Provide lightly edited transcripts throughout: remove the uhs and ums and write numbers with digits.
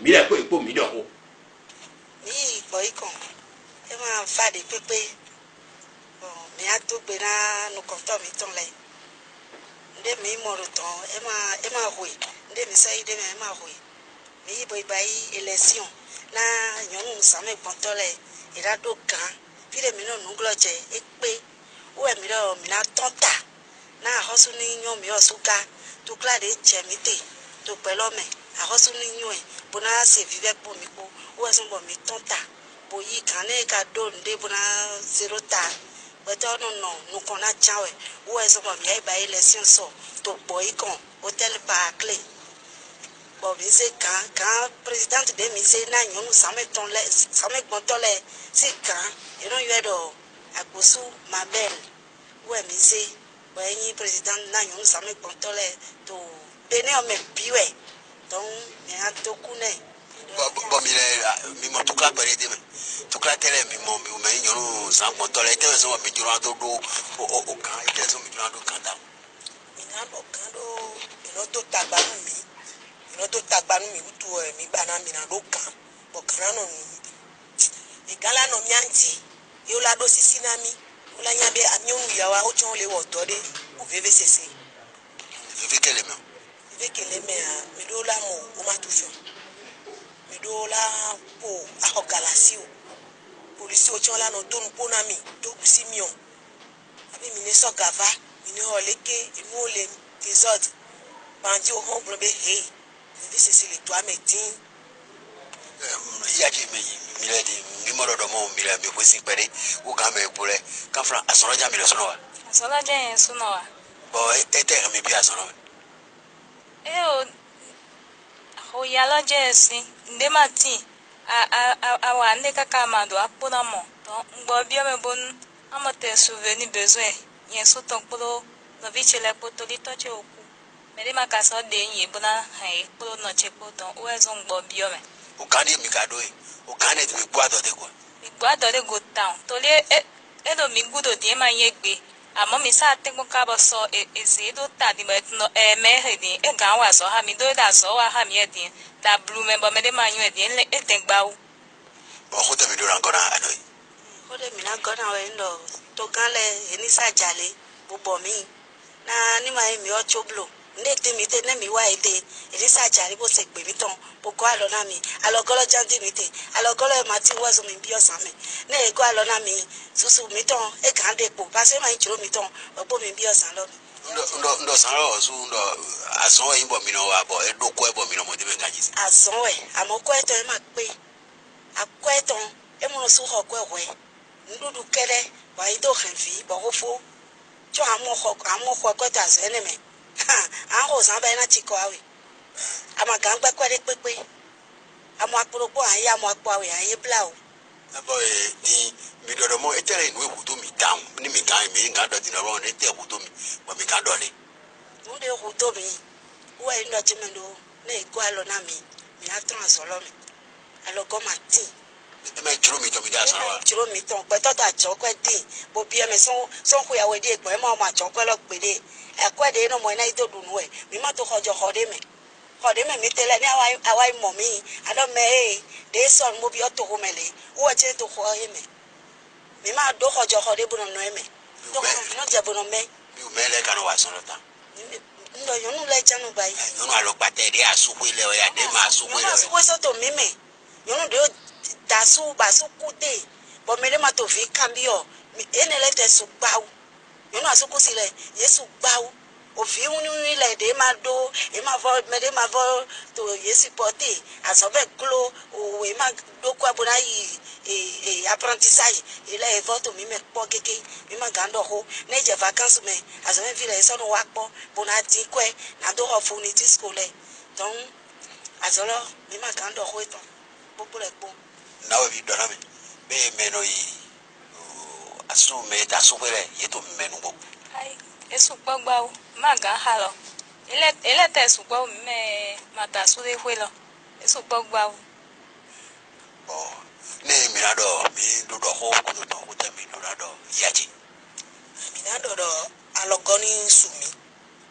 mi le ko ipo mi do ho mi boy kon e ma fa de pepe mi a to gbe na no ko to mi ton le nde mi mo ro ton e ma hui nde mi sai de me ma hui mi boy bai election na nyonu sa me gbon to le ira do kan fi de mi no nglo je e pe o e mi ro mi na ton ta na hosu ni nyon mi osuka to kla de je mi te to pelo me a hosu ni nyon bona se vive pour mi ko o e so bo mi ton ta bo yi kan e ka do nde bona zero ta but no kona chawe o e so bo mi ba election so to boy kon hotel pa clé bon mi se kan président de mi se na nyonu sa me gbon to le si kan e no yo do akosu mabel o e mi se bo yin président na nyonu sa me gbon to le to bene o me biwe donc mi a to kune bo mi mo tukla pere de me tukla tele mi mo me nyonu sa gbon to le te so mi jura do o kan e te so mi jura do kan da mi na do kan do ino to tagbanu mi ino to tagbanu mi utu mi bana mi na do kan bo kan no e gala no mi anti yo la do sisi na mi o la nya be anyonu yawa o chon le wo to de o vvcc vive kele me vive kele me mi do la mo o ma tu fio mi do la po a ho galasi o police o chon la no to nu po na mi to kusi mi o abi mi ne so gava mi ne ho leke inu o le desert bandi o hon bro be hey vvcc le to ametin ya ji mi le di mi mo do mo mi le mi ko si pere o ga me pure kan fra asoro ja mi le so no wa asoro ja yen so no wa bo e te mi bi asoro o ya lo je si nde mati a nde kaka mado apona mo to ngbo bi o me bon amote souvenir besoin yen so ton polo no vi chele poto li to che oku me de makaso de yin bona han polo no che poto o ezo ngbo bi o me o kan ni mi ka do o kan ni mi gbo ado de ko mi gbo ado de go town to le e do mi gudo de ma yen gbe àmọ́ mi sa te mo ka bo so ese do ta di me no me he din e gan wa so ha mi do da so wa ha mi e din da blue me bo me de ma yun e din le e te gba o bo ko te mi do ran gona ano o de mi na gona we ndo to kan le eni sa jale bo bo mi na ni ma mi o choblo nde te mi te ne mi wa ede eni sa jale bo se gbe mi ton bo ko alo na mi alo golo jandi mi te alo golo ma ti wo so mi bi o san me ne ko alo na mi susu mi ton e kan de po pa se ma chiro mi ton bo mi bi o san lo ndo san ro su ndo aso yin bo mi no wa bo e do ko e bo mi no mo de be kan ji aso e amo ko eto e ma pe akọ eton e mo so ho ko ewe ndudu kele wa ido khanfi bo ko fo jo amo ko ta se ne me an ho san ba na ti ko awe ama gan gbe kwere pepe amo aporopo an ya mo apo awe an ye bla o abo ni mi do mo e tere inu ewu to mi down ni mi ga do ti no ro ni te ewu to mi bo mi ga do ni nde ho to mi wo e ndo ti me do ne ko alo na mi a transolo mi alo go mati e me juro mi to mi da so wa juro mi ton pe to ta jo ko din bo bi e me so ko ya we de egbo e ma jo ko lo pe de e ko de no mo na ito dunu e mi ma to hojo hode me mi tele ni awai mo mi ado me de son mo bi o to ho mele wo che to ho e me mi ma do hojo hode bu no no e me to no je bu no me mi o mele kan wa so ta ndo yonu le janu bai yonu alo pate de asuku ile o ya de ma asuku ile asuku so to mi me yonu de dasu basu kude bo mele ma to fi cambio mi enele te su gbawo yonu asuku sile yesu gbawo òfin ní ilẹ̀ èdè máa do ẹ máa fọ mẹ́lẹ́ máa fọ tó yé sí pọ́tì àsọ̀bẹ̀ kúló òwe máa dókó abúlé yìí apprentissage ilẹ̀ ẹ̀fọ́ tó mi mẹ́ pọ́ kéke mi máa gàn dọ̀kọ́ ní ìjẹ́ vacances mẹ́ àsọ̀bẹ̀ fi lẹ̀ sọ́nù wá pọ́ bọ́nà tí kọ́ ẹ̀ náà tó họ̀ fún ní tí school ẹ̀ tó ń àsọ̀rọ̀ mi máa gàn dọ̀kọ́ ìtàn gbogbo rẹ̀ pọ́. náà fi dọ̀nà mi bẹ́ẹ̀ mẹ́nu yìí asu mẹ́ta sọ́wẹ́rẹ́ yẹ tó mẹ́nu bọ̀. Eso gbagba maga halo ele te supo me mata su de huelo eso gbagba oh ne mirado mi do ho ko to ko te mirado yaji mirado do alogoni sumi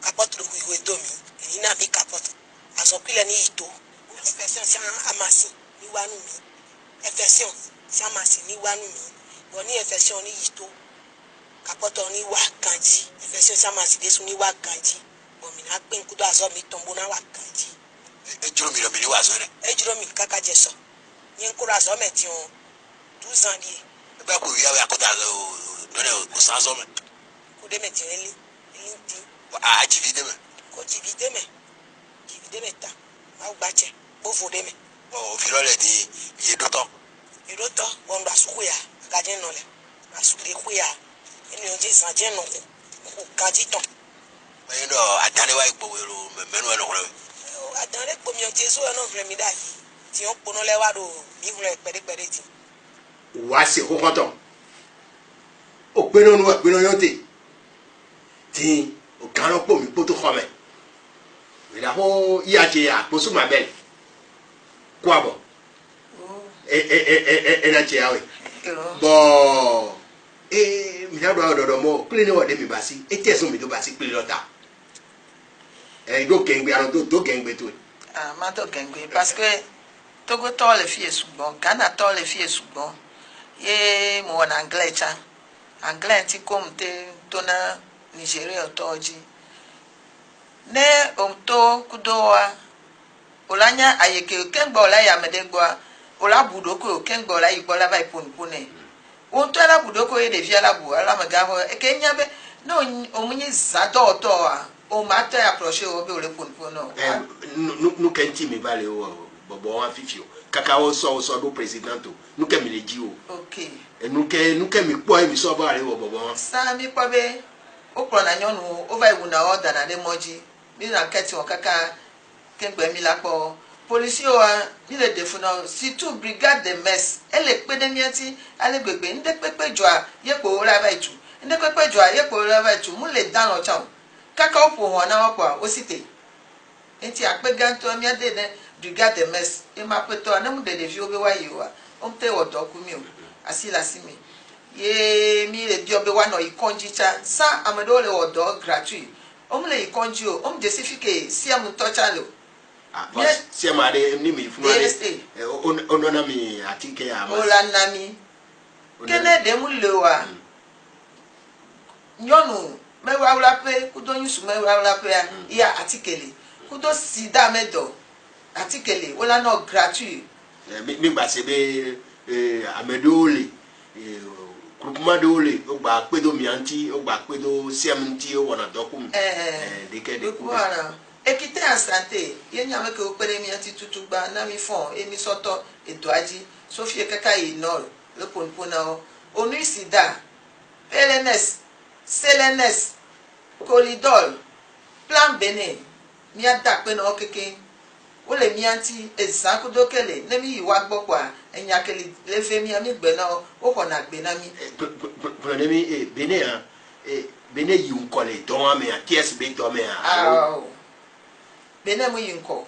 kapot do huiwe do mi ni na mi kapot asopile ni ito infection si amasi ni wanu mi infection si amasi ni wanu mi woni infection ni yito kapoto ni wa kanji infection si amasi desu ni wa kanji bo mi na pe nkudo aso mi tombo na wa kanji ejuro mi lo mi ni wa so re ejuro mi kaka jeso ni nkura aso me ti on 12 ans die e ba ko ya ko da dole o san so me ko de me ti eli ti a jivide me ko jivide me ta ma gbache bo fode me o fi role di ye doto won ba suku ya ka je no le asukire ku ya eni o je san je no ko ka ji ton e no adane wa igbo wero menu e no ko adane po mi o je so no vre mi dai ti o pono le wa do mi vre pere ti wa se ko koto o pe no wa pe no yote ti o kan ro po mi po to khome ila ho iya je aposu ma bel kwa bo na je awe bo mi na do mo kle ni wo de mi basi tesun mi do basi kle lota do kengbe aron to kengbe to ma to kengbe parce que Togo to le fie sugbon Ghana to le fie sugbon ye mo na anglais ti kom te to na Nigeria otoji ne omto kudowa olanya ayeke kengbo la ya medegwa ola budoko kengbo la igbola ba iponpone o to la budoko e de via la bu ala magaho e kenya be no omunyi zado to o mata approcher o be ole ponpono nu kenti mi vale o bobo wa fifio kaka o so do presidento nu ke mi leji o okay nu ke mi po mi so ba re o bobo sa mi po be o pro na nyonu over iwu na order na de moji mi na keti o kaka kengbe mi lapo police o ni le defuno si tu brigade de mess ele pe de miati alegbegbe nde pepe jo a yepo ora ba itu nde pepe jo a yepo ora ba itu mu le dan o chan kaka opo ho na opo o site enti apega to mi ade de brigade de mess e ma peto na mu de vi obe wa yiwa o mte odo ku mi o asila simi ye mi le bi obe wa no ikonjicha sa amedo le odo gratuit o mu le ikonji o m justifique si am to chalo si ma de ni mi funu de ono na mi atike ya ma ola na mi kene de mu le wa nyonu mewa ula pe kudo yusu mewa ula pe ya atikele kudo sida medo atikele ola no gratuit mi gba se be amedole groupement dole o gba pe do mi anti o gba pe do CMT o wona dokum de ke de ku ekite en santé yenya me ke o pere mi anti tutugba na mi fon emi soto edoaji sofie kaka inol le ponpona onu sida LNS CLNS Colidol plan bene mi ada pe na okeke o le mi anti esan kudokele ne mi iwa gbogbo enya kele le fe mi ami gbe na o ko na gbe na mi prenez mi bene yi unko le don ame a ties be don me a bene mo yi unko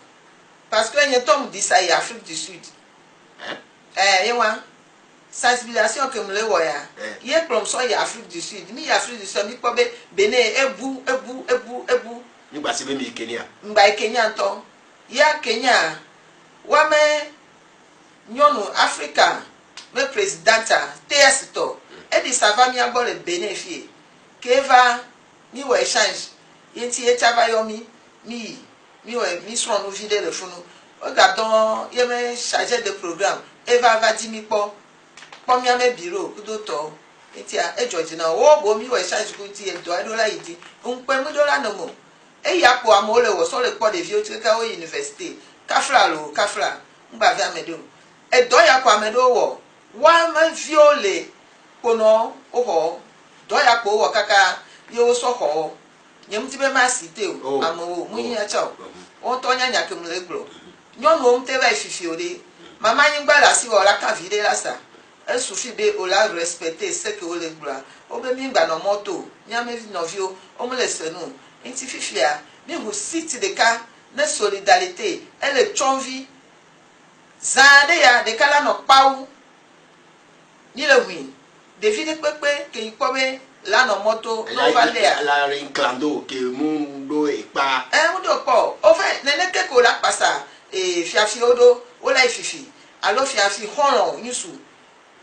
parce que enya tom disai Afrique du Sud yewa sensibilisation que me le wo ya ye prom so ya Afrique du Sud mi Afrique du Sud mi po be bene ebu ni gba se be mi Kenya ngba Kenya nto ya Kenya wa me nyonu Africa me presidenta TS to e di savami agbole benefit keva mi wo exchange yenti e chava yo mi we mi so no vide le funu o ga don ye me chargé de programme eva va di mi po mi ame bureau kudo to enti e George na wo bo mi wo exchange ku ti e do adola yidi un pe mu dola no mo e ya po amole wo so le po de vie o ti ka o university kafra ngba via medo e do ya po amedo wo wa ma viole kono oho do ya po wo kaka yo so ho nyem ti be ma site o amowo mu yin acha o to nya nya ke mu le gro nyonu o mte ba fifi ore mama yin gba la si wo la kan vide la sa e sufi be o la respecter ce que o le gro o be mi gba no moto nya me no vio o mu le senu enti fifi a mi hu site de ka na solidarité elle chonvi zade ya de kala no pau ni le win David pepe ke ipobe la no moto no vale la rinclando que mundo e pa mundo po o fe nene ke ko la pasa fiafi odo ola ififi alo fiafi hono nyusu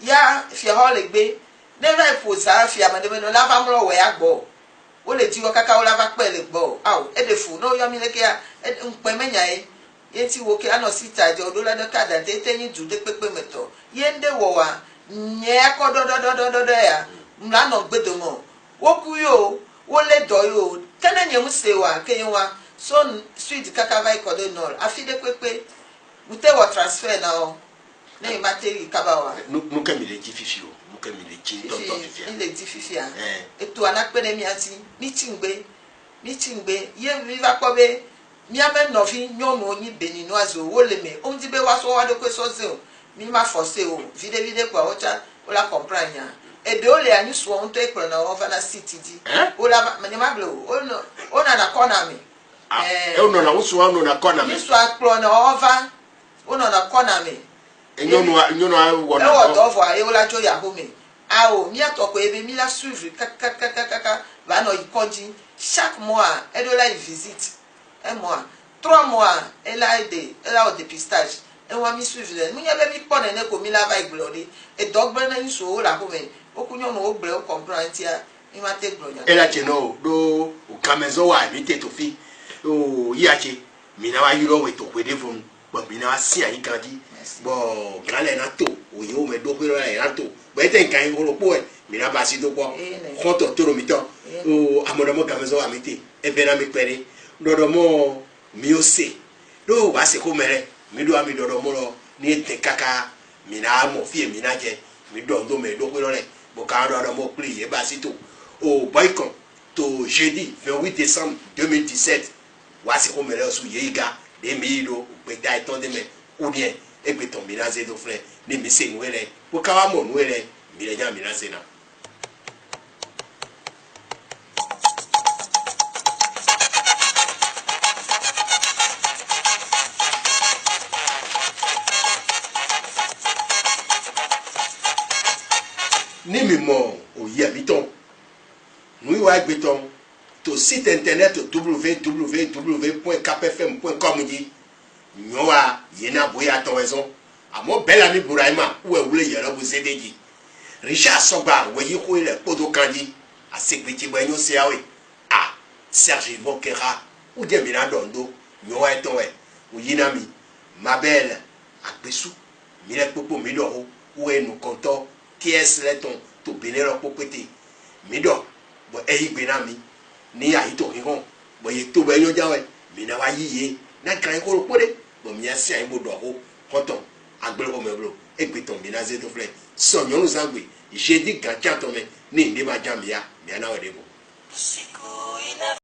ya fia ho le gbe never iposa fia madebe no lava mro we agbo o le ti wo kaka o lava pe le gbo aw edefu no yo mi le ke npe menya ye ti wo ke ano sita je odo la de kada te teyin du de pepe meto ye nde wo wa nye akodododododo ya mla no gbedo mo wo ku yo wo le do yo tene nye muse wa ke wa so sweet kaka vai kodo no afide pepe mute wo transfer na o ne materi kabawa nous comme il est difficile nous comme il est qui tonton fifi il est difficile et to anapene mi ati mi tingbe ye mi va ko be mi ame no fi nyonu onyi beninoise wo le me on di be wa so wa de ko so ze o mi ma forcer o vide kwa ocha o la comprendre ya e de o le anyu so on to e pro na o va na city di o la me ma glo o na corner mi e o no na wo so na corner mi so akro na o va o no na corner mi nyonu wo na e wo do vo aye o la jo ya ho mi a o mi atoko ebe mi la suivre kaka va no ikonji chaque mois e do la visite un mois 3 mois elle a au dépistage et on mi suivre mi yabe mi pone ne ko mi la va iglori e dogbe na nso la ko me okunyo no ogbre o comprendre tia mi ma te gloria elle a teno do o kamezo wa mi te to fi o yache mi na wa yiro we to kwede fun bo mi na si ayin kan di bo gale na to o yo me do kwero na to bo ete nkan yin ro po e mi na ba si do po konto toro mi to o amodomo kamezo wa mi te e be na mi pere dodomo mi o se do wa se ko mere mi do ami dodomo lo ni ete kaka mi na mo fi mi na je mi do ndo me do kwero le bo ka dodomo pli e ba si to o boycott to jeudi 28 décembre 2017 wa se ko mere su yeiga de mi do pe ta eton de me ou bien e pe ton mi na ze do frère ni mi se nwele bo ka wa mo nwele mi le nya mi na se na ni mi mo oyi habitant nous y habitant to site internet www.kpfm.com dit nyoa yena boya ton raison amo bela mi buraima ou wule yero bu zedeji Richard Sogba weyi ko ile podo kandi a secrétaire banyo seawe a Serge Bokera ou de mina dondo nyoa eton we oyina mi mabel akpesu mi le popo mi do ou enu konto ts leton to benero popete mi do bo gbe na mi ni ayi to hihon bo ye to be yo jawe mi na wa yiye na kan ko ro pode bo mi asi ayi bo do ho konton agbero me bro egbe ton mi na ze to fle so nyonu zagbe je di gan cha to me ni ndi ba jam ya mi na we de bo